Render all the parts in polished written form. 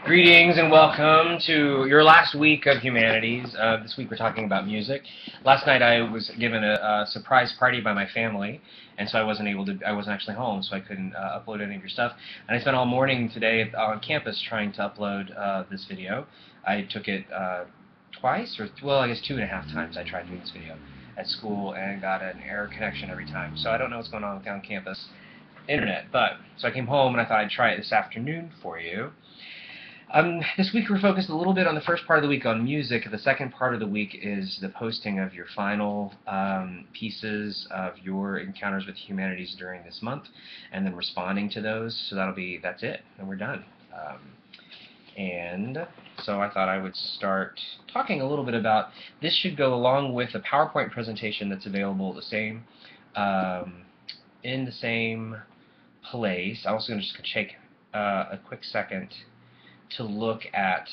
Greetings and welcome to your last week of Humanities. This week we're talking about music. Last night I was given a surprise party by my family, and so I wasn't actually home, so I couldn't upload any of your stuff. And I spent all morning today on campus trying to upload this video. I took it twice, well, I guess 2.5 times I tried doing this video at school and got an error connection every time. So I don't know what's going on on campus internet, so I came home and I thought I'd try it this afternoon for you. This week we're focused a little bit on the first part of the week on music. The second part of the week is the posting of your final pieces of your encounters with humanities during this month, and then responding to those. So that's it, and we're done. And so I thought I would start talking a little bit about this. Should go along with a PowerPoint presentation that's available in the same place. I'm also going to just take a quick second to look at,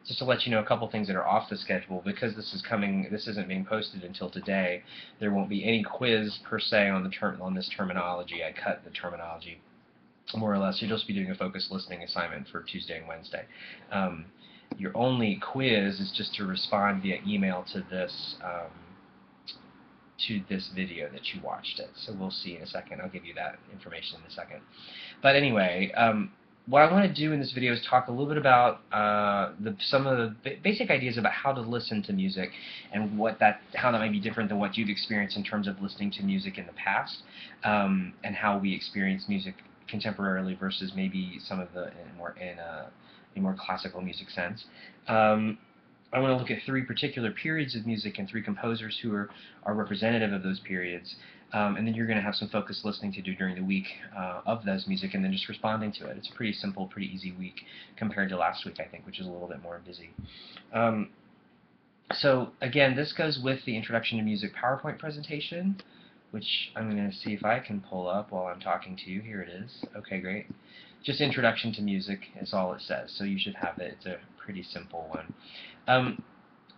just to let you know a couple things that are off the schedule. Because this isn't being posted until today, there won't be any quiz per se on this terminology. I cut the terminology more or less. You'll just be doing a focused listening assignment for Tuesday and Wednesday. Your only quiz is just to respond via email to this video that you watched it. So we'll see in a second. I'll give you that information in a second. But anyway, what I want to do in this video is talk a little bit about some of the basic ideas about how to listen to music and how that might be different than what you've experienced in terms of listening to music in the past, and how we experience music contemporarily versus maybe some of the in a more classical music sense. I want to look at 3 particular periods of music and 3 composers who are representative of those periods. And then you're going to have some focused listening to do during the week of those music, and then just responding to it. It's a pretty simple, pretty easy week compared to last week, I think, which is a little bit more busy. So again, this goes with the Introduction to Music PowerPoint presentation, which I'm going to see if I can pull up while I'm talking to you. Here it is. Okay, great. Just Introduction to Music is all it says, so you should have it. It's a pretty simple one.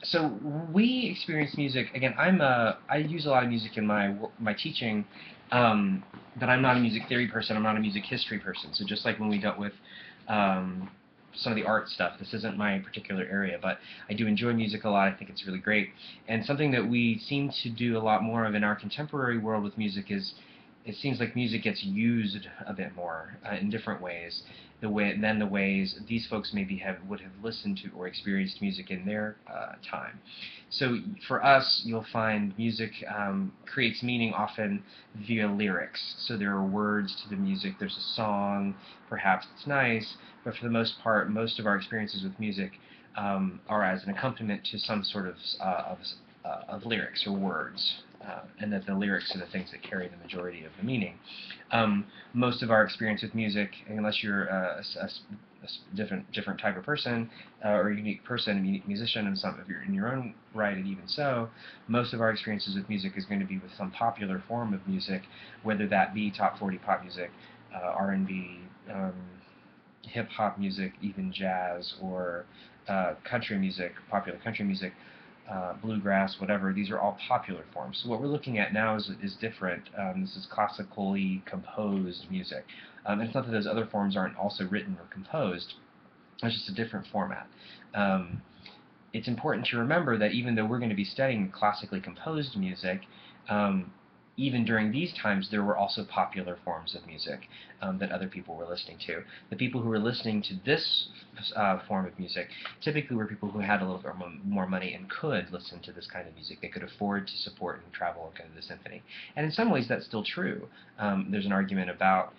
So we experience music. Again, I use a lot of music in my teaching, but I'm not a music theory person. I'm not a music history person. So just like when we dealt with some of the art stuff, this isn't my particular area, but I do enjoy music a lot. I think it's really great. And something that we seem to do a lot more of in our contemporary world with music is, it seems like music gets used a bit more in different ways than the ways these folks maybe would have listened to or experienced music in their time. So for us, you'll find music creates meaning often via lyrics. So there are words to the music. There's a song, perhaps it's nice, but for the most part, most of our experiences with music are as an accompaniment to some sort of lyrics or words. And that the lyrics are the things that carry the majority of the meaning. Most of our experience with music, unless you're a different type of person, or a unique person, a unique musician, and if you're in your own right, and even so, most of our experiences with music is going to be with some popular form of music, whether that be top 40 pop music, R&B, hip-hop music, even jazz, or country music, popular country music, bluegrass, whatever. These are all popular forms. So what we're looking at now is different. This is classically composed music. And it's not that those other forms aren't also written or composed. It's just a different format. It's important to remember that even though we're going to be studying classically composed music, even during these times, there were also popular forms of music that other people were listening to. The people who were listening to this form of music typically were people who had a little bit more money and could listen to this kind of music. They could afford to support and travel and go to the symphony. And in some ways, that's still true. There's an argument about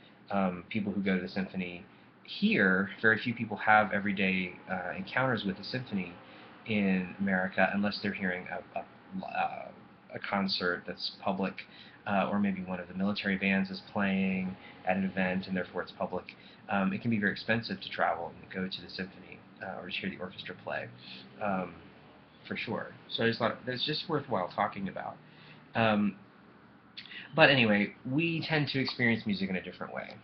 people who go to the symphony here. Very few people have everyday encounters with the symphony in America unless they're hearing a concert that's public, or maybe one of the military bands is playing at an event and therefore it's public. It can be very expensive to travel and go to the symphony or to hear the orchestra play, for sure. So I just thought that's just worthwhile talking about. But anyway, we tend to experience music in a different way.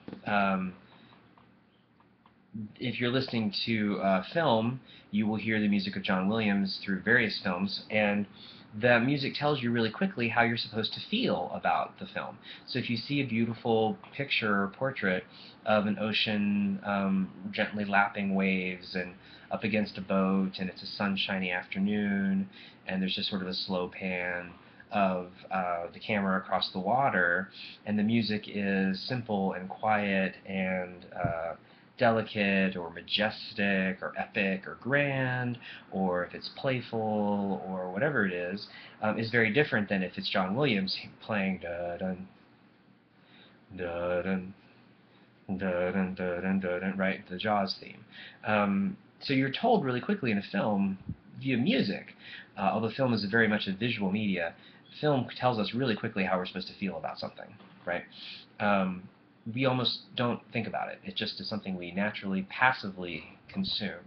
if you're listening to film, you will hear the music of John Williams through various films, and the music tells you really quickly how you're supposed to feel about the film. So if you see a beautiful picture or portrait of an ocean gently lapping waves and up against a boat, and it's a sunshiny afternoon, and there's just sort of a slow pan of the camera across the water, and the music is simple and quiet and delicate or majestic or epic or grand, or if it's playful or whatever it is very different than if it's John Williams playing da dun da dun da dun da dun da dun, right, the Jaws theme. So you're told really quickly in a film via music, although film is very much a visual media, film tells us really quickly how we're supposed to feel about something, right? We almost don't think about it. It just is something we naturally, passively consume.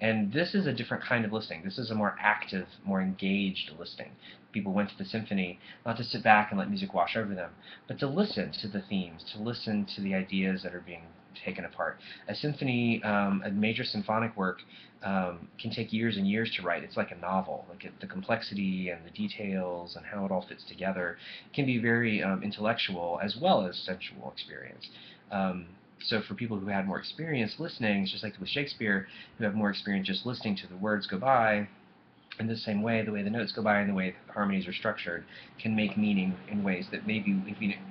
And this is a different kind of listening. This is a more active, more engaged listening. People went to the symphony not to sit back and let music wash over them, but to listen to the themes, to listen to the ideas that are being taken apart. A symphony, a major symphonic work, can take years and years to write. It's like a novel. Like the complexity and the details and how it all fits together can be very intellectual as well as sensual experience. So for people who had more experience listening, it's just like with Shakespeare, who have more experience just listening to the words go by, in the same way, the way the notes go by and the way the harmonies are structured can make meaning in ways that maybe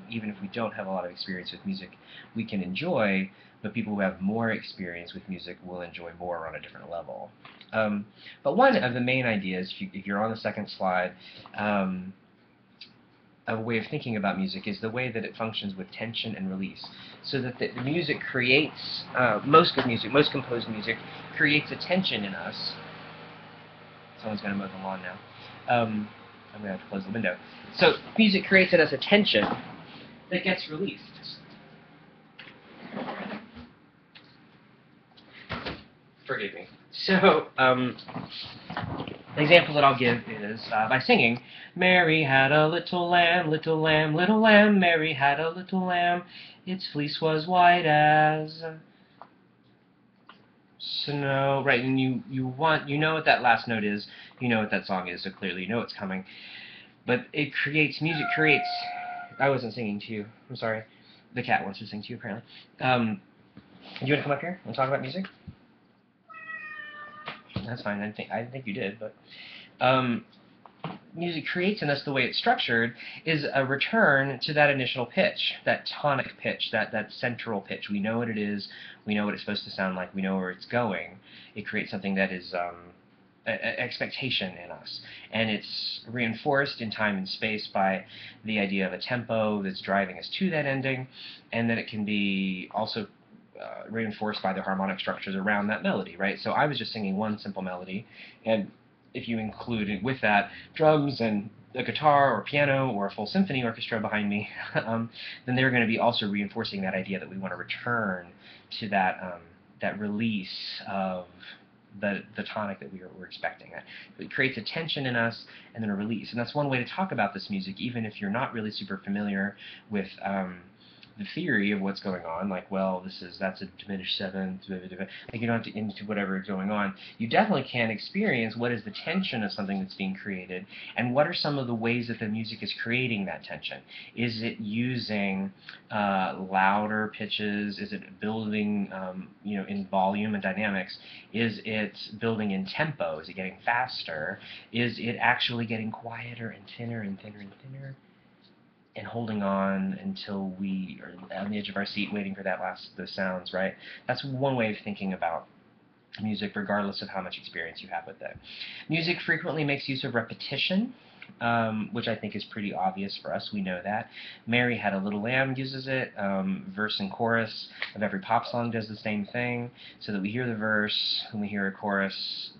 even if we don't have a lot of experience with music, we can enjoy, but people who have more experience with music will enjoy more on a different level. But one of the main ideas, if you're on the second slide, a way of thinking about music is the way that it functions with tension and release. So that the music creates, most good music, most composed music, creates a tension in us. Someone's going to mow the lawn now. I'm going to have to close the window. So music creates in us a tension that gets released. Forgive me. So, the example that I'll give is by singing, Mary had a little lamb, little lamb, little lamb, Mary had a little lamb, its fleece was white as snow. Right, and you know what that last note is, you know what that song is, so clearly you know it's coming. But it creates, music creates, I wasn't singing to you, I'm sorry. The cat wants to sing to you, apparently. Do you want to come up here and talk about music? That's fine, I didn't think you did, but music creates in us, the way it's structured, is a return to that initial pitch, that tonic pitch, that central pitch. We know what it is, we know what it's supposed to sound like, we know where it's going. It creates something that is expectation in us, and it's reinforced in time and space by the idea of a tempo that's driving us to that ending, and then it can be also reinforced by the harmonic structures around that melody, right? So I was just singing one simple melody, and if you include with that drums and a guitar or piano or a full symphony orchestra behind me, then they're going to be also reinforcing that idea that we want to return to that that release of the tonic that we're expecting. It creates a tension in us and then a release. And that's one way to talk about this music, even if you're not really super familiar with the theory of what's going on, like, well, that's a diminished seventh, like you don't have to into whatever is going on. You definitely can experience what is the tension of something that's being created, and what are some of the ways that the music is creating that tension. Is it using louder pitches? Is it building, in volume and dynamics? Is it building in tempo? Is it getting faster? Is it actually getting quieter and thinner and thinner and thinner? And holding on until we are on the edge of our seat waiting for those sounds, right? That's one way of thinking about music, regardless of how much experience you have with it. Music frequently makes use of repetition, which I think is pretty obvious for us. We know that. Mary Had a Little Lamb uses it. Verse and chorus of every pop song does the same thing, so that we hear the verse, then we hear a chorus,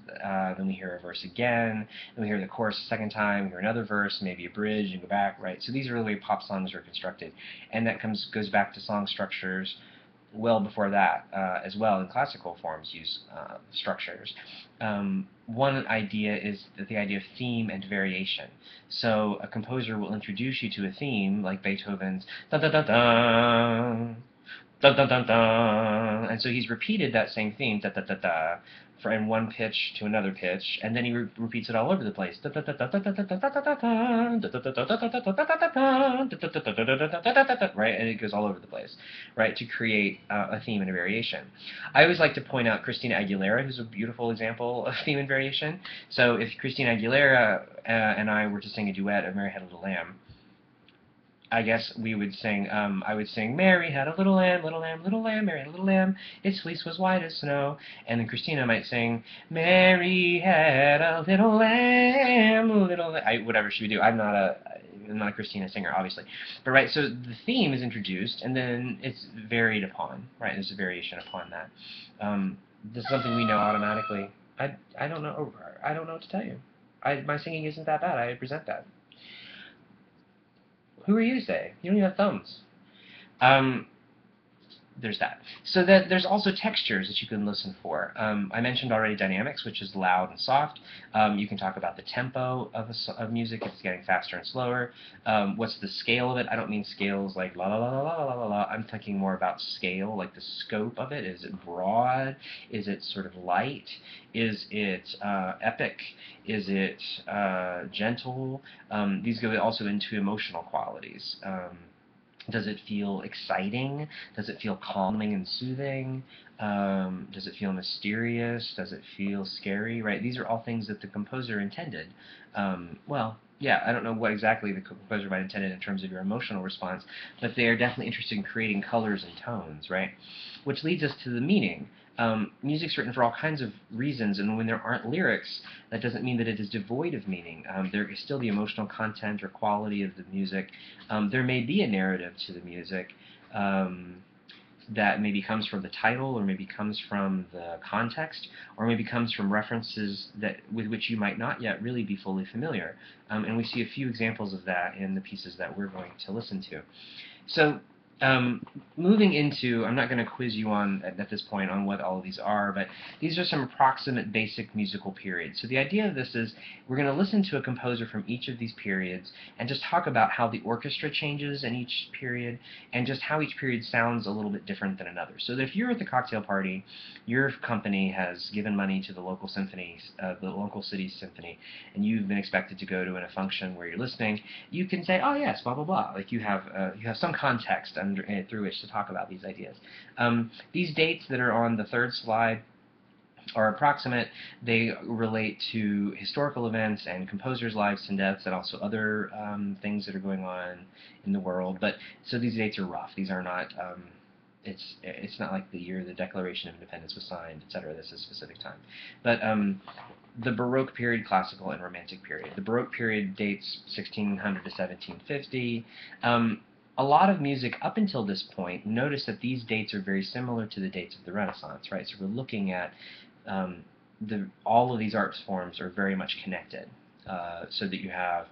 then we hear a verse again, then we hear the chorus a second time, we hear another verse, maybe a bridge, and go back, right? So these are the way pop songs are constructed, and that goes back to song structures well before that as well. In classical forms use structures. One idea is the idea of theme and variation. So a composer will introduce you to a theme, like Beethoven's da da da da dun dun dun dun, and so he's repeated that same theme da da da da from one pitch to another pitch, and then he repeats it all over the place. Right, and it goes all over the place, right, to create a theme and a variation. I always like to point out Christina Aguilera, who's a beautiful example of theme and variation. So if Christina Aguilera and I were to sing a duet of Mary Had a Little Lamb, I guess we would sing, I would sing, Mary had a little lamb, little lamb, little lamb, Mary had a little lamb, its fleece was white as snow. And then Christina might sing, Mary had a little lamb, whatever she would do. I'm not a Christina singer, obviously. But right, so the theme is introduced, and then it's varied upon, right? There's a variation upon that. This is something we know automatically. I don't know, I don't know what to tell you. My singing isn't that bad, I present that. Who are you to say? You don't even have thumbs. Um, there's that. So that there's also textures that you can listen for. I mentioned already dynamics, which is loud and soft. You can talk about the tempo of music, if it's getting faster and slower. What's the scale of it? I don't mean scales like la la la la la la la. I'm thinking more about scale, like the scope of it. Is it broad? Is it sort of light? Is it epic? Is it gentle? These go also into emotional qualities. Does it feel exciting? Does it feel calming and soothing? Does it feel mysterious? Does it feel scary? Right? These are all things that the composer intended. Well, yeah, I don't know what exactly the composer might have intended in terms of your emotional response, but they are definitely interested in creating colors and tones, right? Which leads us to the meaning. Music's written for all kinds of reasons, and when there aren't lyrics, that doesn't mean that it is devoid of meaning. There is still the emotional content or quality of the music. There may be a narrative to the music that maybe comes from the title, or maybe comes from the context, or maybe comes from references that with which you might not yet really be fully familiar. And we see a few examples of that in the pieces that we're going to listen to. So moving into, I'm not going to quiz you on at this point on what all of these are, but these are some approximate basic musical periods. So the idea of this is we're going to listen to a composer from each of these periods and just talk about how the orchestra changes in each period and just how each period sounds a little bit different than another. So that if you're at the cocktail party, your company has given money to the local symphony, the local city symphony, and you've been expected to go to a function where you're listening, you can say, oh yes, blah blah blah. Like you have some context through which to talk about these ideas. These dates that are on the third slide are approximate. They relate to historical events and composers' lives and deaths, and also other things that are going on in the world. But so these dates are rough. These are not. It's not like the year the Declaration of Independence was signed, etc. This is a specific time. But the Baroque period, classical, and Romantic period. The Baroque period dates 1600 to 1750. A lot of music up until this point, notice that these dates are very similar to the dates of the Renaissance, right? So we're looking at all of these art forms are very much connected, so that you have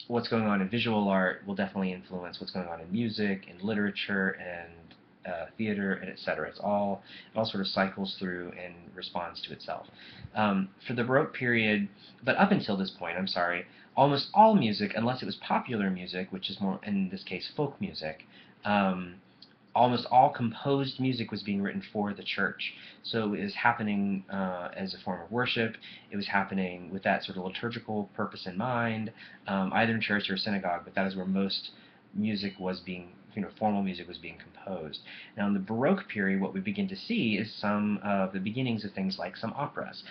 what's going on in visual art will definitely influence what's going on in music, in literature, and theater, and etc. It all sort of cycles through and responds to itself. For the Baroque period, but up until this point, I'm sorry, almost all music, unless it was popular music, which is more, in this case, folk music, almost all composed music was being written for the church. So it was happening as a form of worship. It was happening with that sort of liturgical purpose in mind, either in church or synagogue, but that is where most music was being, formal music was being composed. Now in the Baroque period, what we begin to see is some of the beginnings of things like some operas,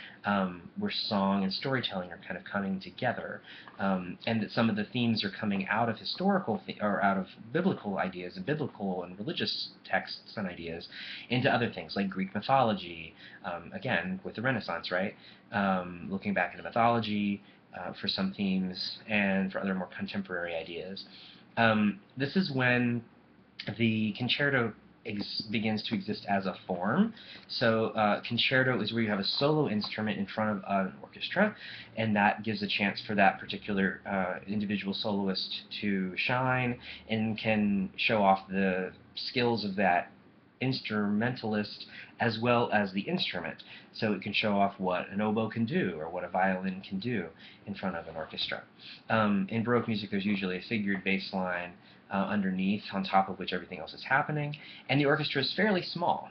where song and storytelling are kind of coming together, and that some of the themes are coming out of historical or out of biblical ideas and biblical and religious texts and ideas into other things like Greek mythology, again with the Renaissance, right? Looking back into mythology for some themes and for other more contemporary ideas. This is when the concerto begins to exist as a form. So concerto is where you have a solo instrument in front of an orchestra, and that gives a chance for that particular individual soloist to shine and can show off the skills of that instrumentalist as well as the instrument. So it can show off what an oboe can do or what a violin can do in front of an orchestra. In Baroque music, there's usually a figured bass line, underneath, on top of which everything else is happening. And the orchestra is fairly small.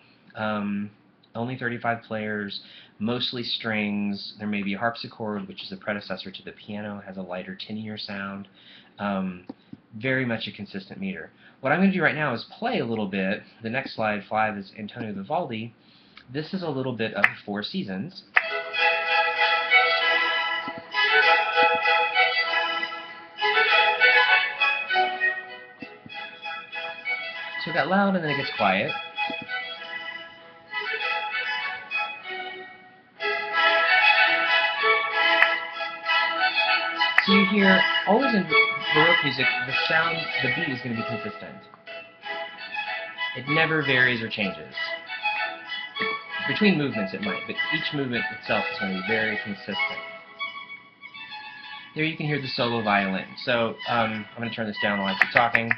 Only 35 players, mostly strings. There may be a harpsichord, which is the predecessor to the piano, has a lighter, tinier sound. Very much a consistent meter. What I'm going to do right now is play a little bit. The next slide, 5, is Antonio Vivaldi. This is a little bit of Four Seasons. So it got loud and then it gets quiet. So you hear, always in Baroque music, the sound, the beat is going to be consistent. It never varies or changes. Between movements it might, but each movement itself is going to be very consistent. There you can hear the solo violin. So I'm going to turn this down while I keep talking.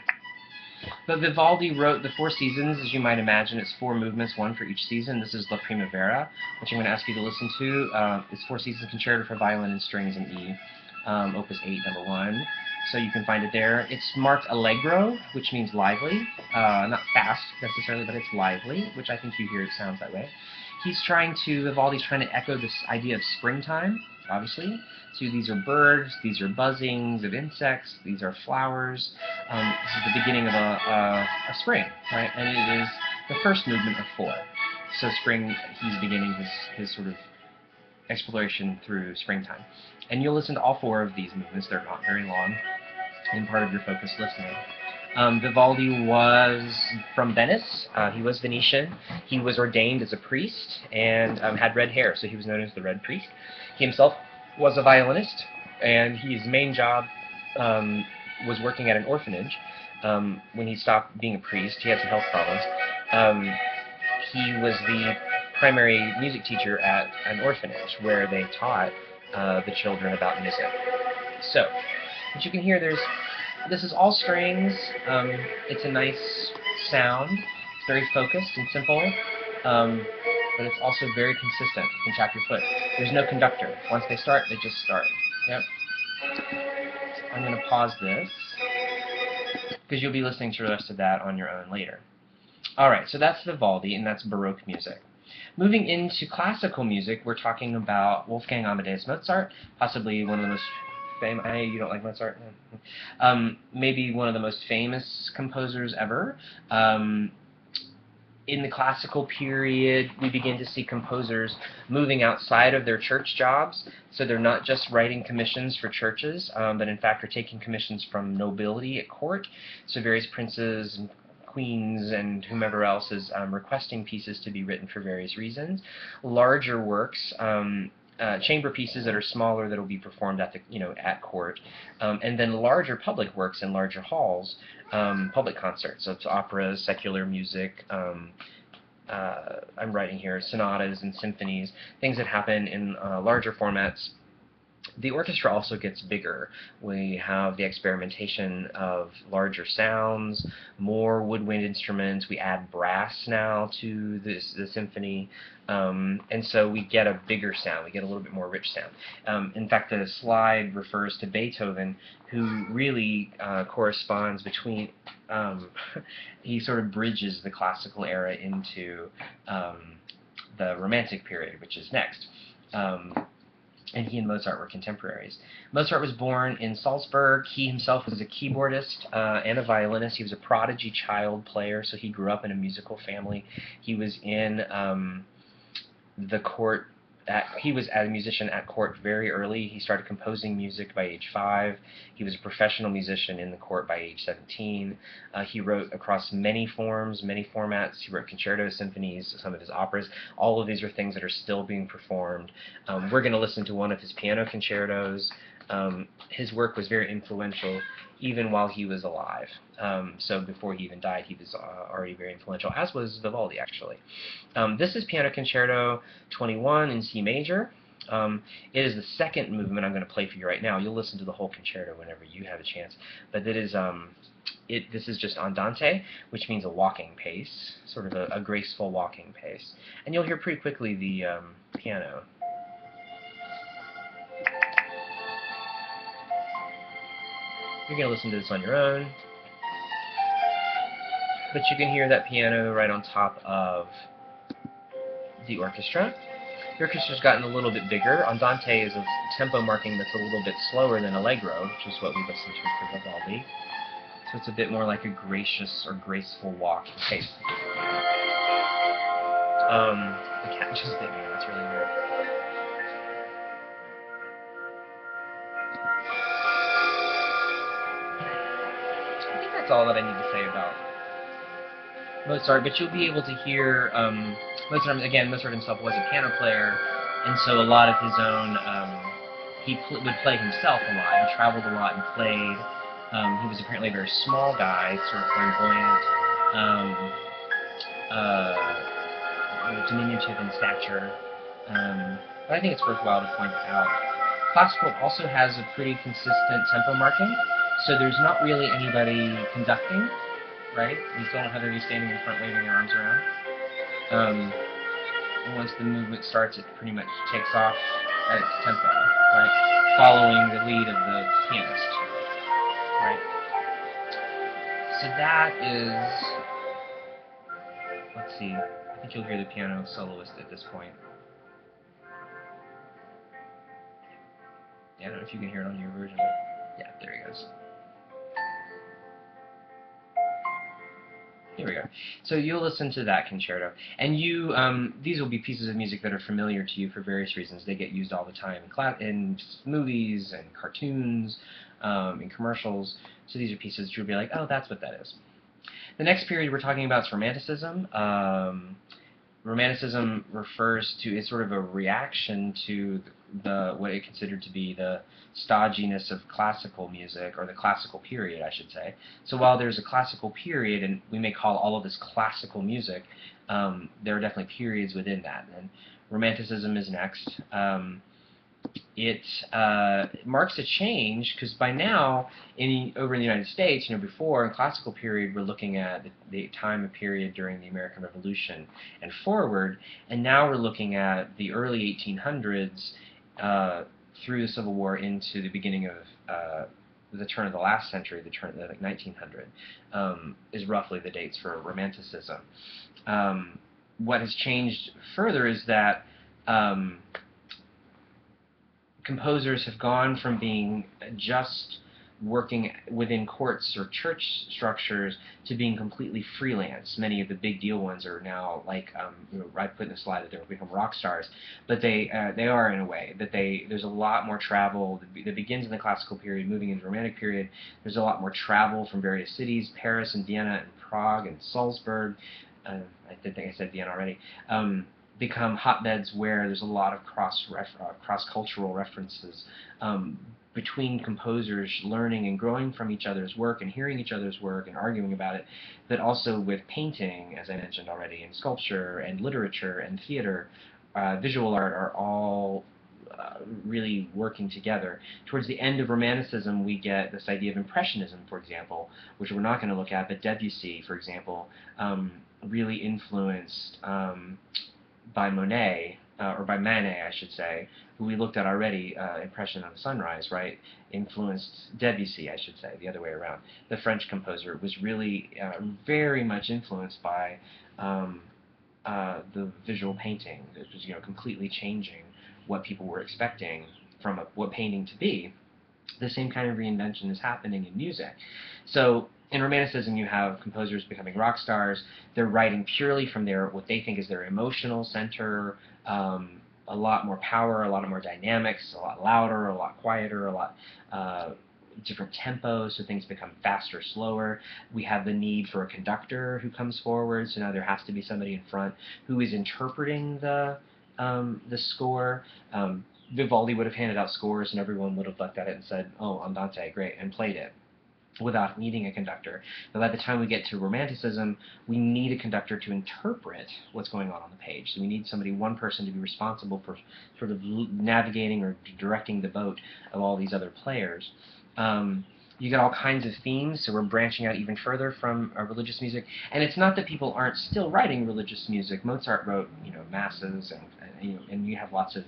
But Vivaldi wrote the Four Seasons, as you might imagine. It's 4 movements, 1 for each season. This is La Primavera, which I'm going to ask you to listen to. It's Four Seasons Concerto for Violin and Strings in E, Opus 8, number 1. So you can find it there. It's marked Allegro, which means lively. Not fast, necessarily, but it's lively, which I think you hear it sounds that way. Vivaldi's trying to echo this idea of springtime, obviously. So these are birds, these are buzzings of insects, these are flowers. This is the beginning of a spring, right? And it is the first movement of 4. So spring, he's beginning his sort of exploration through springtime. And you'll listen to all 4 of these movements. They're not very long in part of your focused listening. Vivaldi was from Venice. He was Venetian. He was ordained as a priest and had red hair, so he was known as the Red Priest. He himself was a violinist, and his main job was working at an orphanage. When he stopped being a priest, he had some health problems. He was the primary music teacher at an orphanage where they taught the children about music. So, what you can hear, this is all strings. It's a nice sound. It's very focused and simple, but it's also very consistent. You can tap your foot. There's no conductor. Once they start, they just start. Yep. I'm going to pause this because you'll be listening to the rest of that on your own later. Alright, so that's Vivaldi, and that's Baroque music. Moving into classical music, we're talking about Wolfgang Amadeus Mozart, possibly one of the most famous. You don't like Mozart? Maybe one of the most famous composers ever. In the classical period, we begin to see composers moving outside of their church jobs, so they're not just writing commissions for churches, but in fact are taking commissions from nobility at court, so various princes and queens and whomever else is requesting pieces to be written for various reasons. Larger works, chamber pieces that are smaller that will be performed at at court, and then larger public works in larger halls, public concerts, so it's operas, secular music. I'm writing here sonatas and symphonies, things that happen in larger formats. The orchestra also gets bigger. We have the experimentation of larger sounds, more woodwind instruments. We add brass now to the symphony, and so we get a bigger sound. We get a little bit more rich sound. In fact, the slide refers to Beethoven, who really corresponds between. He sort of bridges the classical era into the Romantic period, which is next. And he and Mozart were contemporaries. Mozart was born in Salzburg. He himself was a keyboardist and a violinist. He was a prodigy child player, so he grew up in a musical family. He was in the court. He was a musician at court very early. He started composing music by age 5. He was a professional musician in the court by age 17. He wrote across many forms, many formats. He wrote concertos, symphonies, some of his operas. All of these are things that are still being performed. We're going to listen to one of his piano concertos. His work was very influential even while he was alive. So before he even died, he was already very influential, as was Vivaldi, actually. This is Piano Concerto 21 in C major. It is the second movement I'm going to play for you right now. You'll listen to the whole concerto whenever you have a chance. But it is, this is just andante, which means a walking pace, sort of a graceful walking pace. And you'll hear pretty quickly the piano. You're going to listen to this on your own. but you can hear that piano right on top of the orchestra. The orchestra's gotten a little bit bigger. Andante is a tempo marking that's a little bit slower than Allegro, which is what we listen to for Vivaldi. So it's a bit more like a gracious or graceful walk. Okay. The cat just bit me. That's really weird. I think that's all that I need to say about Mozart, but you'll be able to hear Mozart. Again, Mozart himself was a piano player, and so a lot of his own would play himself a lot. He traveled a lot and played. He was apparently a very small guy, sort of flamboyant, diminutive in stature. But I think it's worthwhile to point out. Classical also has a pretty consistent tempo marking, so there's not really anybody conducting, right? You still don't have anybody standing in front waving their arms around. And once the movement starts, it pretty much takes off at its tempo, right? Following the lead of the pianist, right? So that is, let's see, I think you'll hear the piano soloist at this point. Yeah, I don't know if you can hear it on your version, but yeah, there he goes. Here we go. So you'll listen to that concerto, and these will be pieces of music that are familiar to you for various reasons. They get used all the time in movies and cartoons, in commercials. So these are pieces that you'll be like, oh, that's what that is. The next period we're talking about is Romanticism. Romanticism refers to, it's sort of a reaction to what it considered to be the stodginess of classical music, or the classical period, I should say. So while there's a classical period, and we may call all of this classical music, there are definitely periods within that. And Romanticism is next. It marks a change, because by now, over in the United States, before in classical period, we're looking at the time and period during the American Revolution and forward, and now we're looking at the early 1800s through the Civil War into the beginning of the turn of the last century, the turn of the 1900, is roughly the dates for Romanticism. What has changed further is that composers have gone from being just working within courts or church structures to being completely freelance. Many of the big deal ones are now, like I put in the slide that they've become rock stars, but they are in a way that there's a lot more travel that begins in the classical period, moving into the Romantic period. There's a lot more travel from various cities, Paris and Vienna and Prague and Salzburg. I did think I said Vienna already. Become hotbeds where there's a lot of cross-cultural references between composers learning and growing from each other's work and hearing each other's work and arguing about it, but also with painting, as I mentioned already, and sculpture and literature and theater. Visual art are all really working together. Towards the end of Romanticism, we get this idea of Impressionism, for example, which we're not going to look at, but Debussy, for example, really influenced by Monet, or by Manet, I should say, who we looked at already, Impression of the Sunrise, right, influenced Debussy, I should say, the other way around. The French composer was really very much influenced by the visual painting. It was, completely changing what people were expecting from what painting to be. The same kind of reinvention is happening in music. So in Romanticism, you have composers becoming rock stars. They're writing purely from what they think is their emotional center, a lot more power, a lot more dynamics, a lot louder, a lot quieter, a lot different tempos, so things become faster, slower. We have the need for a conductor who comes forward, so now there has to be somebody in front who is interpreting the score. Vivaldi would have handed out scores, and everyone would have looked at it and said, oh, Andante, great, and played it, without needing a conductor. But by the time we get to Romanticism, we need a conductor to interpret what's going on the page. So we need one person to be responsible for sort of navigating or directing the boat of all these other players. You get all kinds of themes, so we're branching out even further from religious music. And it's not that people aren't still writing religious music. Mozart wrote, masses, and you have lots of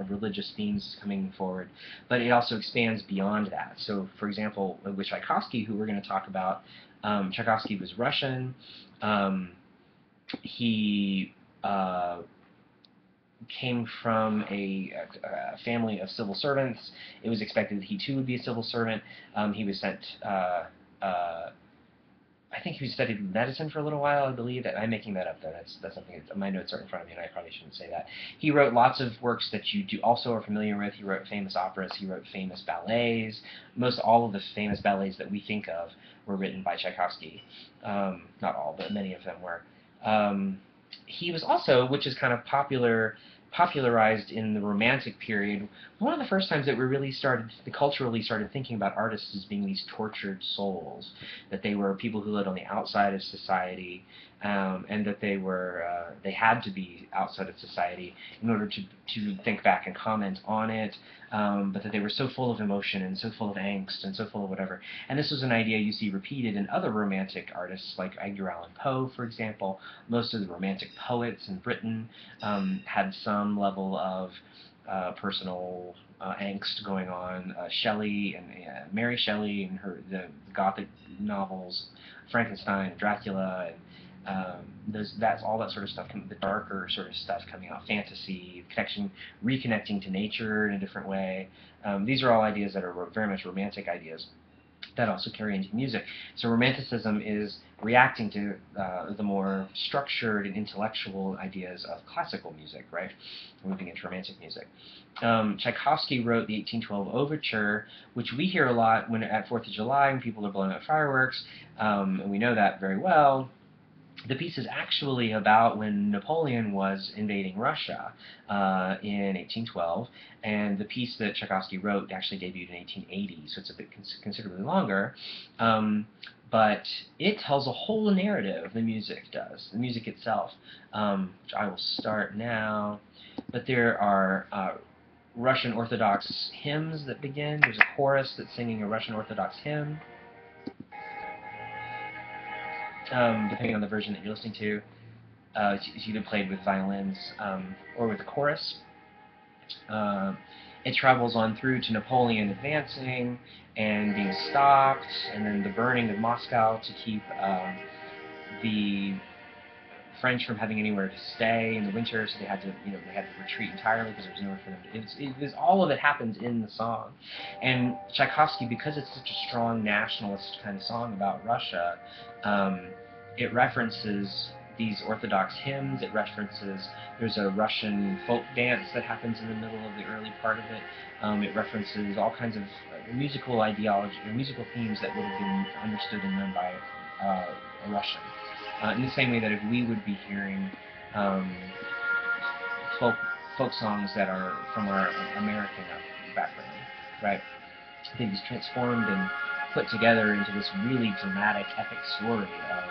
religious themes coming forward, but it also expands beyond that. So, for example, with Tchaikovsky, who we're going to talk about, Tchaikovsky was Russian. He came from a family of civil servants. It was expected that he too would be a civil servant. He was sent. I think he studied medicine for a little while, I believe. I'm making that up, though. That's something that my notes are in front of me, and I probably shouldn't say that. He wrote lots of works that you also are familiar with. He wrote famous operas. He wrote famous ballets. Most all of the famous ballets that we think of were written by Tchaikovsky. Not all, but many of them were. He was also, which is kind of popularized in the Romantic period, one of the first times that we really culturally started thinking about artists as being these tortured souls, that they were people who lived on the outside of society, and that they had to be outside of society in order to think back and comment on it, but that they were so full of emotion and so full of angst and so full of whatever. And this was an idea you see repeated in other Romantic artists, like Edgar Allan Poe, for example. Most of the Romantic poets in Britain had some level of personal angst going on. Shelley and Mary Shelley and the Gothic novels, Frankenstein, Dracula, and that's all that sort of stuff. The darker sort of stuff coming out, fantasy, reconnecting to nature in a different way. These are all ideas that are very much Romantic ideas that also carry into music. So Romanticism is reacting to the more structured and intellectual ideas of classical music, right? Moving into Romantic music. Tchaikovsky wrote the 1812 Overture, which we hear a lot at 4th of July when people are blowing up fireworks, and we know that very well. The piece is actually about when Napoleon was invading Russia in 1812, and the piece that Tchaikovsky wrote actually debuted in 1880, so it's a bit considerably longer. But it tells a whole narrative, the music does, the music itself, which I will start now. But there are Russian Orthodox hymns that begin. There's a chorus that's singing a Russian Orthodox hymn. Depending on the version that you're listening to, it's either played with violins or with a chorus. It travels on through to Napoleon advancing and being stopped, and then the burning of Moscow to keep the French from having anywhere to stay in the winter, so they had to retreat entirely because there was nowhere for them to. All of it happens in the song, and Tchaikovsky, because it's such a strong nationalist kind of song about Russia, it references these Orthodox hymns. It references there's a Russian folk dance that happens in the middle of the early part of it. It references all kinds of musical ideology or musical themes that would have been understood and known by a Russian. In the same way that if we would be hearing folk songs that are from our American background, right? They'd be transformed and put together into this really dramatic, epic story of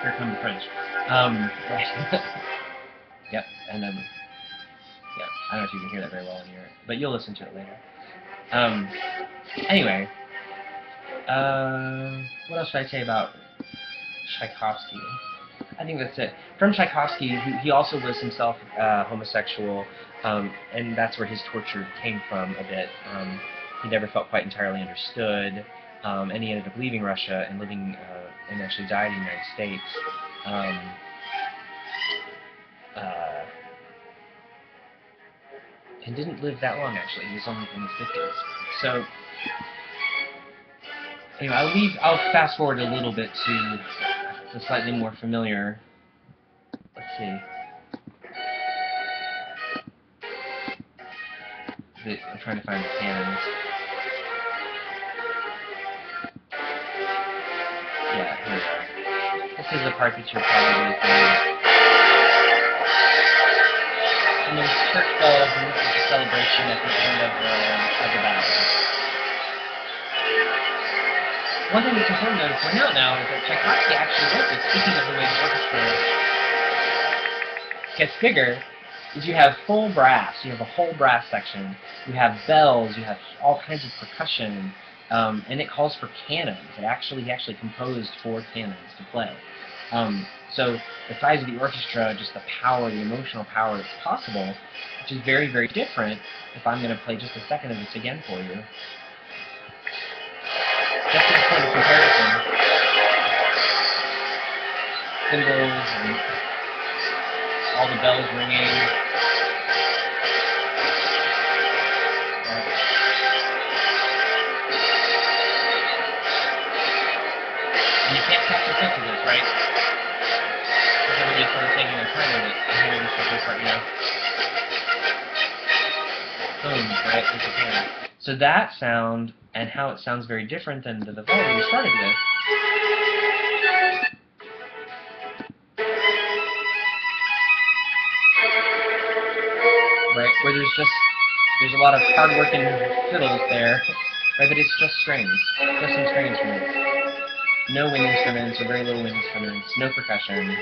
here come the French. Right. Yep, and then yeah, I don't know if you can hear that very well in here, but you'll listen to it later. Anyway. What else should I say about Tchaikovsky? I think that's it. From Tchaikovsky, he also was himself homosexual, and that's where his torture came from a bit. He never felt quite entirely understood, and he ended up leaving Russia and living and actually died in the United States. And didn't live that long, actually. He was only in his 50s. So anyway, I'll fast forward a little bit to the slightly more familiar. Let's see. I'm trying to find the canons. Yeah, here we are. This is the part that you're probably familiar. And there's church bells, and this is the celebration at the end of the battle. One thing that's important to point out now is that Tchaikovsky actually wrote this. Speaking of the way the orchestra gets bigger, is you have full brass. You have a whole brass section. You have bells. You have all kinds of percussion, and it calls for cannons. He actually composed 4 cannons to play. So the size of the orchestra, just the power, the emotional power that's possible, which is very, very different if I'm going to play just a second of this again for you. Just as a point of comparison, cymbals and all the bells ringing. And you can't catch the sense of this, right? Because everybody's sort of taking their time with it. I'm hearing this this right now. Boom, right? There's the camera. So that sound and how it sounds very different than the Vivaldi we started with. Right, where there's a lot of hard-working fiddles there, right? But it's just strings, just some string instruments. No wind instruments or very little wind instruments, no percussion,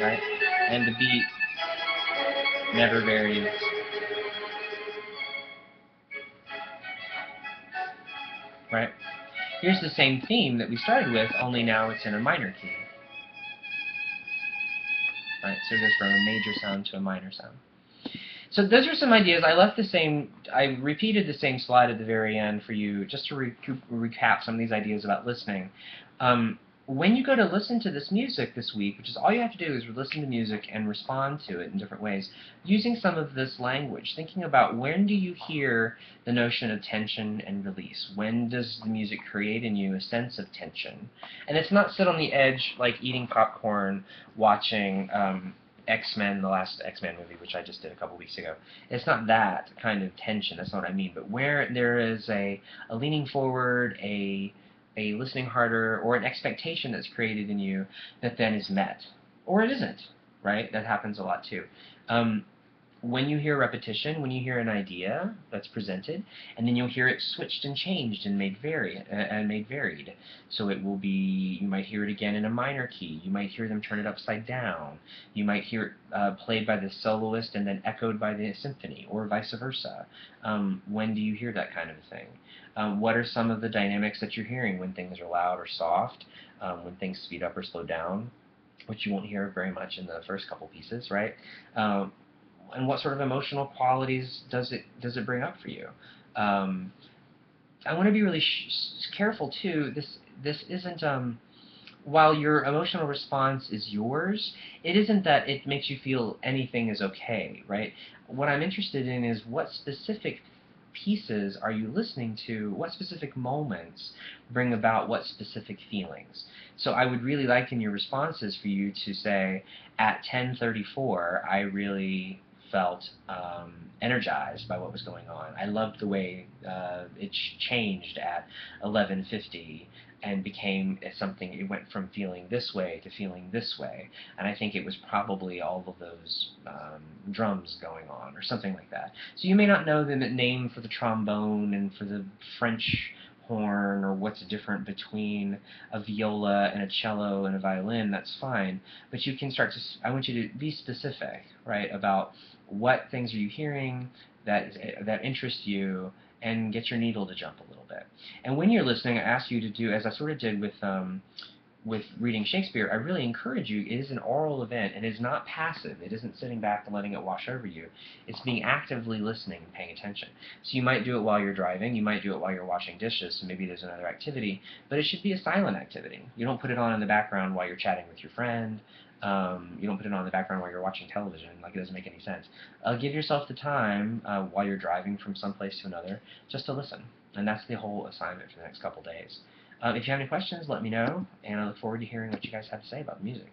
right? And the beat never varies. Right? Here's the same theme that we started with, only now it's in a minor key. Right? So it goes from a major sound to a minor sound. So those are some ideas. I repeated the same slide at the very end for you just to recap some of these ideas about listening. When you go to listen to this music this week, which is all you have to do is listen to music and respond to it in different ways, using some of this language, thinking about when do you hear the notion of tension and release? When does the music create in you a sense of tension? And it's not sit on the edge like eating popcorn, watching X-Men, the last X-Men movie, which I just did a couple weeks ago. It's not that kind of tension, that's not what I mean, but where there is a leaning forward, a listening harder, or an expectation that's created in you that then is met. Or it isn't, right? That happens a lot too. When you hear repetition, when you hear an idea that's presented, and then you'll hear it switched and changed and made varied. So it will be, you might hear it again in a minor key. You might hear them turn it upside down. You might hear it played by the soloist and then echoed by the symphony, or vice versa. When do you hear that kind of thing? What are some of the dynamics that you're hearing when things are loud or soft, when things speed up or slow down, which you won't hear very much in the first couple pieces, right? And what sort of emotional qualities does it bring up for you? I want to be really careful too. This isn't while your emotional response is yours, it isn't that it makes you feel anything is okay, right? What I'm interested in is what specific pieces are you listening to, what specific moments bring about what specific feelings. So I would really like in your responses for you to say, at 10:34, I really felt energized by what was going on. I loved the way it changed at 11:50 and became something, it went from feeling this way to feeling this way. And I think it was probably all of those drums going on or something like that. So you may not know the name for the trombone and for the French horn or what's different between a viola and a cello and a violin, that's fine. But you can start to, I want you to be specific, right, about what things are you hearing that interest you, and get your needle to jump a little bit. And when you're listening, I ask you to do, as I sort of did with reading Shakespeare, I really encourage you, it is an oral event, and it is not passive. It isn't sitting back and letting it wash over you. It's being actively listening and paying attention. So you might do it while you're driving, you might do it while you're washing dishes, so maybe there's another activity, but it should be a silent activity. You don't put it on in the background while you're chatting with your friend. You don't put it on in the background while you're watching television, like it doesn't make any sense. Give yourself the time while you're driving from some place to another just to listen. And that's the whole assignment for the next couple days. If you have any questions, let me know, and I look forward to hearing what you guys have to say about the music.